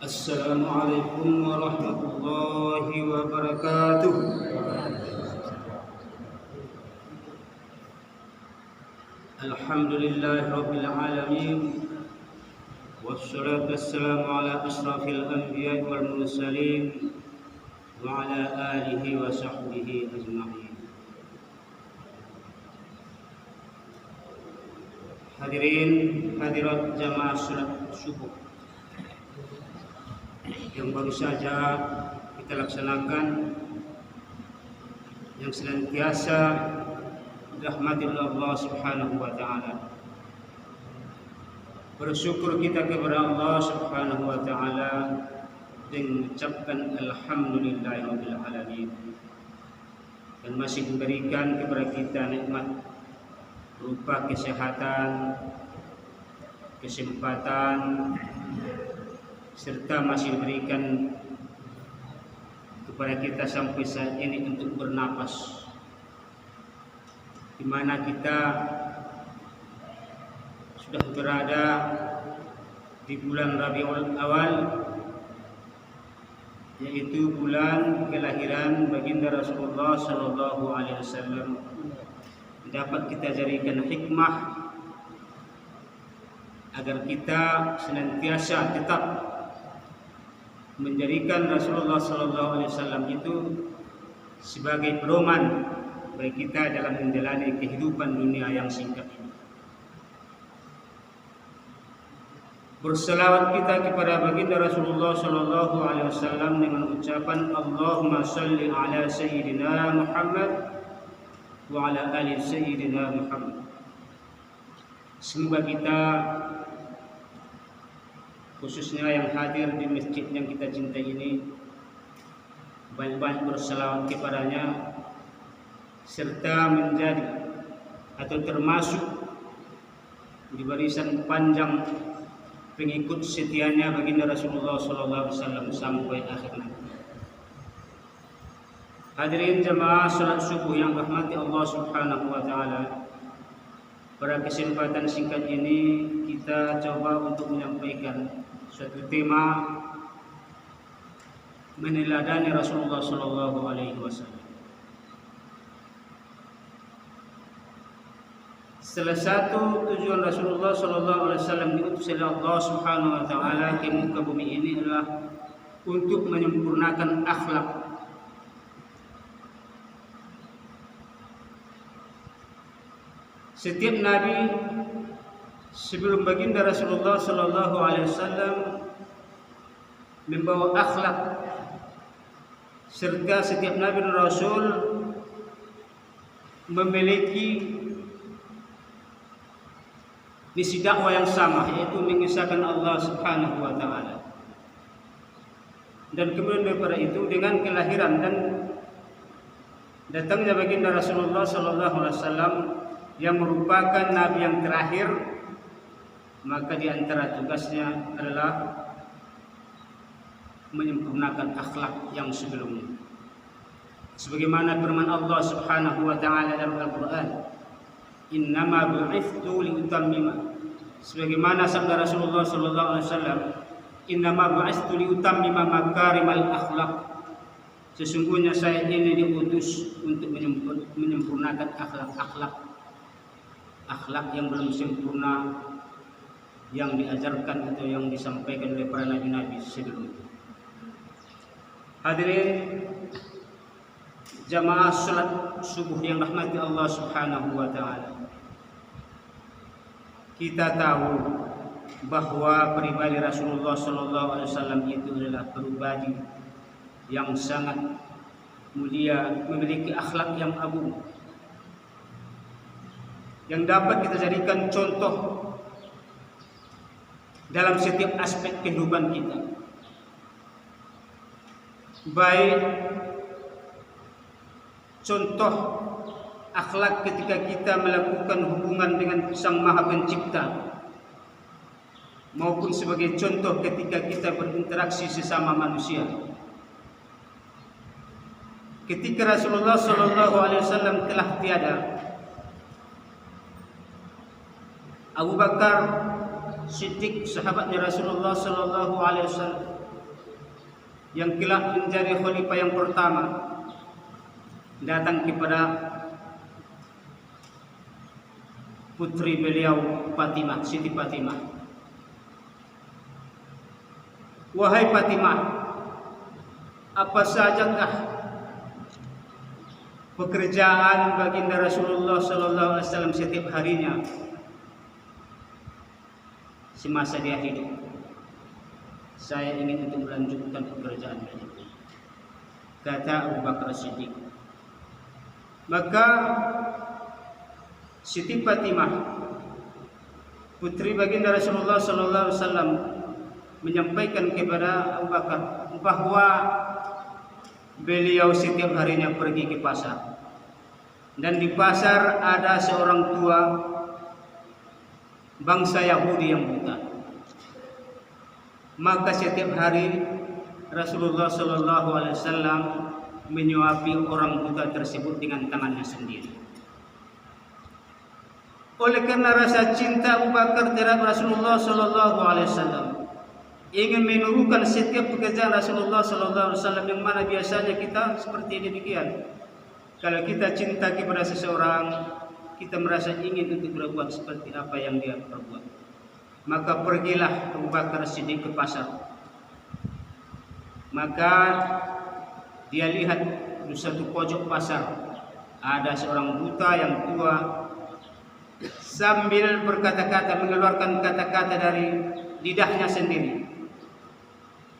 Assalamualaikum warahmatullahi wabarakatuh. Alhamdulillahi rabbil alamin. Wassalatu wassalamu ala asrafil anbiya'i wal mursalin wa ala alihi wa sahbihi ajma'in. Hadirin hadirat jamaah salat subuh yang baru saja kita laksanakan, yang senantiasa dirahmati oleh Allah Subhanahu wa taala. Bersyukur kita kepada Allah Subhanahu wa taala dengan mengucapkan alhamdulillahirabbil alamin, dan masih memberikan kepada kita nikmat berupa kesehatan, kesempatan, serta masih diberikan kepada kita sampai saat ini untuk bernapas, di mana kita sudah berada di bulan Rabiul Awal, yaitu bulan kelahiran baginda Rasulullah Sallallahu Alaihi Wasallam. Dapat kita jadikan hikmah agar kita senantiasa tetap menjadikan Rasulullah Sallallahu Alaihi Wasallam itu sebagai pedoman bagi kita dalam menjalani kehidupan dunia yang singkat ini. Berselawat kita kepada baginda Rasulullah Sallallahu Alaihi Wasallam dengan ucapan Allahumma salli ala Sayyidina Muhammad wa ala ali Sayyidina Muhammad. Semoga kita, khususnya yang hadir di masjid yang kita cintai ini, banyak-banyak berselawat kepadanya, serta menjadi atau termasuk di barisan panjang pengikut setianya baginda Rasulullah Sallallahu Alaihi Wasallam sampai akhir nanti. Hadirin jamaah salat subuh yang rahmati Allah Subhanahu wa taala, pada kesempatan singkat ini kita coba untuk menyampaikan suatu tema meneladani Rasulullah Sallallahu Alaihi Wasallam. Salah satu tujuan Rasulullah Sallallahu Alaihi Wasallam diutus oleh Allah Subhanahu Wa Taala ke muka bumi ini adalah untuk menyempurnakan akhlak. Setiap nabi sebelum baginda Rasulullah Sallallahu Alaihi Wasallam membawa akhlak, serta setiap nabi dan rasul memiliki misi dakwah yang sama, yaitu mengisahkan Allah Subhanahu wa taala. Dan kemudian daripada itu, dengan kelahiran dan datangnya baginda Rasulullah Sallallahu Alaihi Wasallam yang merupakan nabi yang terakhir, maka di antara tugasnya adalah menyempurnakan akhlak yang sebelumnya. Sebagaimana firman Allah Subhanahu wa taala dalam Al-Qur'an, innama bu'ithtu liutammima. Sebagaimana sabda Rasulullah sallallahu alaihi wasallam, innama bu'ithtu liutammima makarimal akhlak. Sesungguhnya saya ini diutus untuk menyempurnakan akhlak yang belum sempurna yang diajarkan atau yang disampaikan oleh para nabi-nabi sebelumnya. Hadirin jamaah salat subuh yang rahmati Allah Subhanahu wa taala. Kita tahu bahwa pribadi Rasulullah Sallallahu Alaihi Wasallam itu adalah pribadi yang sangat mulia, memiliki akhlak yang agung, yang dapat kita jadikan contoh dalam setiap aspek kehidupan kita, baik contoh akhlak ketika kita melakukan hubungan dengan Sang Maha Pencipta, maupun sebagai contoh ketika kita berinteraksi sesama manusia. Ketika Rasulullah Sallallahu Alaihi Wasallam telah tiada, Abu Bakar Siddiq, sahabatnya Rasulullah Sallallahu Alaihi Wasallam, yang kelak menjadi khalifah yang pertama datang kepada putri beliau Fatimah, Siti Fatimah. Wahai Fatimah, apa sajakah pekerjaan baginda Rasulullah sallallahu alaihi wasallam setiap harinya semasa dia hidup? Saya ingin untuk melanjutkan pekerjaan itu, kata Abu Bakar Siddiq. Maka Siti Fatimah, putri baginda Rasulullah sallallahu alaihi wasallam, menyampaikan kepada Abu Bakar bahwa beliau setiap harinya pergi ke pasar, dan di pasar ada seorang tua bangsa Yahudi yang buta. Maka setiap hari Rasulullah sallallahu alaihi wasallam menyuapi orang buta tersebut dengan tangannya sendiri. Oleh karena rasa cinta Abu Bakar terhadap Rasulullah sallallahu alaihi wasallam, ingin menirukan setiap pekerjaan Rasulullah sallallahu alaihi wasallam, yang mana biasanya kita seperti demikian. Kalau kita cinta kepada seseorang, kita merasa ingin untuk berbuat seperti apa yang dia perbuat. Maka pergilah Abu Bakar Siddiq ke pasar. Maka dia lihat di satu pojok pasar ada seorang buta yang tua, sambil berkata-kata, mengeluarkan kata-kata dari lidahnya sendiri.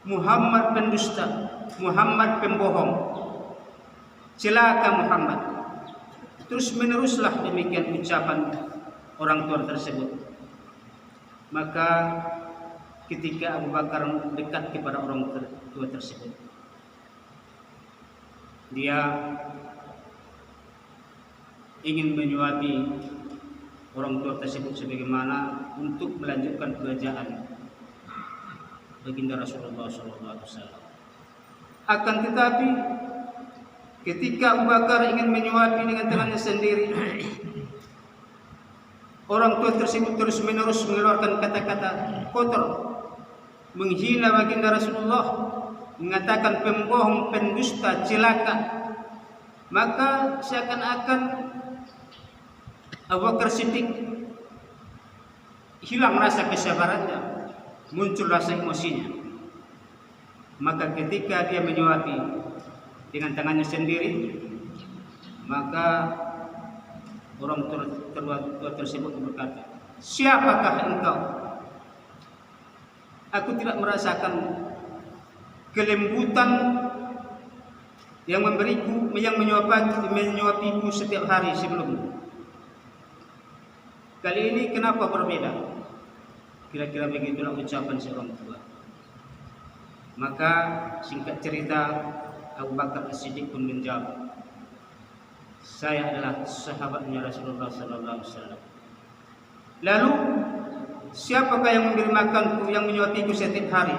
Muhammad pendusta, Muhammad pembohong, celaka Muhammad. Terus meneruslah demikian ucapan orang tua tersebut. Maka ketika Abu Bakar dekat kepada orang tua tersebut, dia ingin menyuapi orang tua tersebut sebagaimana untuk melanjutkan pekerjaan baginda Rasulullah SAW. Akan tetapi ketika Abu Bakar ingin menyuapi dengan tangannya sendiri, orang tua tersebut terus menerus mengeluarkan kata-kata kotor, menghina baginda Rasulullah, mengatakan pembohong, pendusta, celaka. Maka seakan-akan Abu Bakar Siddiq hilang rasa kesabarannya, muncul rasa emosinya. Maka ketika dia menyuapi dengan tangannya sendiri, maka orang tua tersebut berkata, "Siapakah engkau? Aku tidak merasakan kelembutan yang menyuapiku setiap hari sebelumnya. Kali ini kenapa berbeda?" Kira-kira begitulah ucapan seorang tua. Maka singkat cerita, Abu Bakar As-Siddiq pun menjawab, "Saya adalah sahabatnya Rasulullah sallallahu alaihi wasallam." Lalu, siapakah yang memberi makanku, yang menyuapiku setiap hari?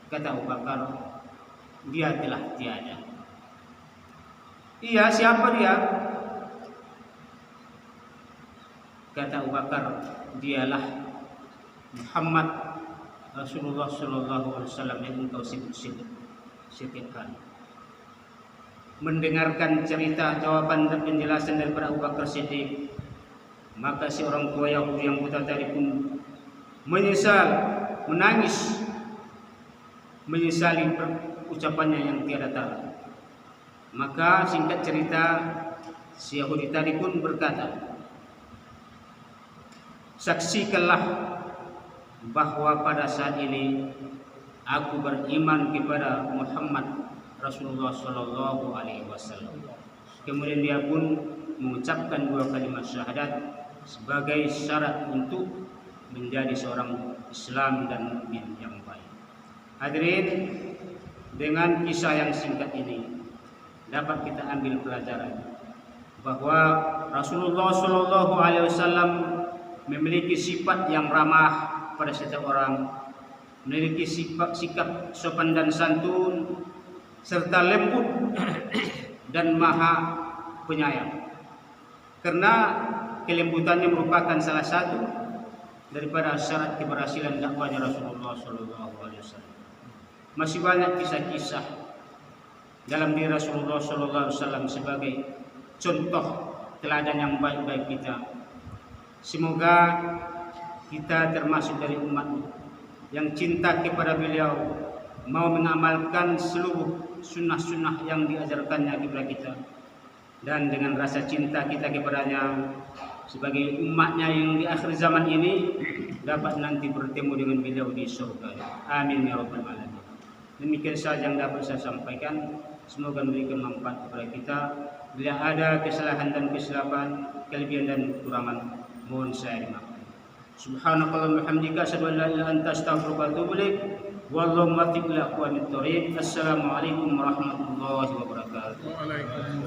Kata Abu Bakar, "Dia telah tiada." "Iya, siapa dia?" Kata Abu Bakar, "Dialah Muhammad Rasulullah sallallahu alaihi wasallam yang engkau sebut-sebut setiap hari." Mendengarkan cerita, jawaban dan penjelasan daripada Abu Bakar Siddiq, maka si orang tua Yahudi yang buta tadi pun menyesal, menangis, menyesali ucapannya yang tiada tara. Maka singkat cerita, si Yahudi tadi pun berkata, "Saksikanlah bahwa pada saat ini aku beriman kepada Muhammad Rasulullah sallallahu alaihi wasallam." Kemudian dia pun mengucapkan dua kalimat syahadat sebagai syarat untuk menjadi seorang Islam dan mukmin yang baik. Hadirin, dengan kisah yang singkat ini dapat kita ambil pelajaran bahwa Rasulullah sallallahu alaihi wasallam memiliki sifat yang ramah pada setiap orang, memiliki sikap sopan dan santun, serta lembut dan maha penyayang. Karena kelembutannya merupakan salah satu daripada syarat keberhasilan dakwahnya Rasulullah SAW. Masih banyak kisah-kisah dalam diri Rasulullah SAW sebagai contoh teladan yang baik-baik kita. Semoga kita termasuk dari umat yang cinta kepada beliau, mau mengamalkan seluruh sunnah-sunnah yang diajarkannya kepada kita, dan dengan rasa cinta kita kepadanya sebagai umatnya yang di akhir zaman ini dapat nanti bertemu dengan beliau di surga. Amin ya rabbal alamin. Demikian saja yang dapat saya sampaikan. Semoga memberikan manfaat kepada kita. Bila ada kesalahan dan kesilapan, kelebihan dan kekurangan, mohon saya dimaafkan. Subhanakallahumma hamdika asyhadu an la ilaha illa anta astaghfiruka wa atubu ilaik. Wallahu muwaffiq ila aqwamit thoriq. Assalamualaikum warahmatullahi wabarakatuh. Waalaikumsalam.